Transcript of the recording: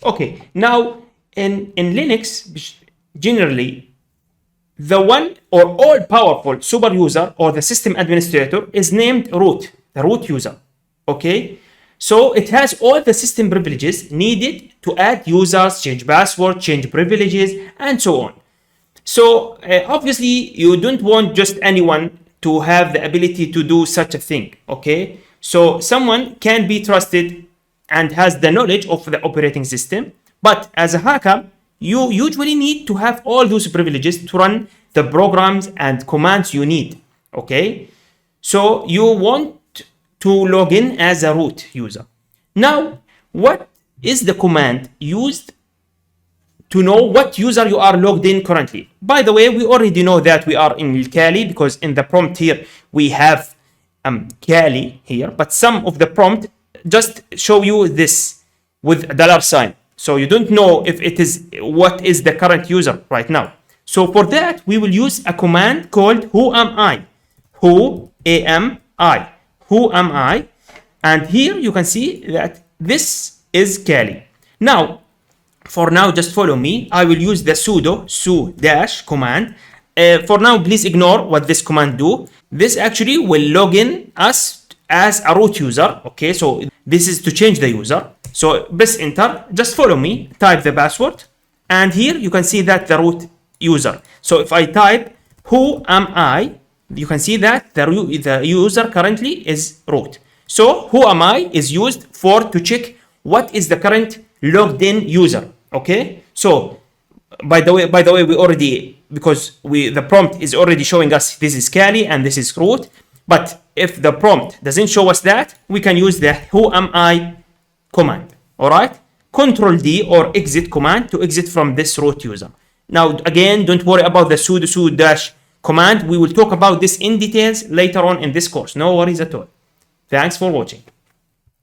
Okay, now in Linux, generally, the one or all powerful super user or the system administrator is named root, the root user. Okay, so it has all the system privileges needed to add users, change password, change privileges, and so on. So obviously, you don't want just anyone to have the ability to do such a thing. Okay, so someone can be trusted and has the knowledge of the operating system. But as a hacker, you usually need to have all those privileges to run the programs and commands you need. Okay, so you want to log in as a root user. Now, what is the command used to know what user you are logged in currently? By the way, we already know that we are in Kali because in the prompt here we have Kali here, but some of the prompt just show you this with a $sign. So you don't know if it is what is the current user right now. So for that, we will use a command called whoami. Whoami. Whoami. And here you can see that this is Kali. Now, for now, just follow me. I will use the sudo su- command. For now, please ignore what this command do. This actually will log in us as a root user. Okay, so this is to change the user. So press enter. Just follow me. Type the password, and here you can see that the root user. So if I type who am I, you can see that the user currently is root. So who am I is used for to check what is the current logged in user. Okay, so by the way, we already, because the prompt is already showing us this is Kali and this is root. But if the prompt doesn't show us that, we can use the whoami command. All right, Control D or exit command to exit from this root user. Now again, don't worry about the sudo su- command. We will talk about this in details later on in this course. No worries at all. Thanks for watching.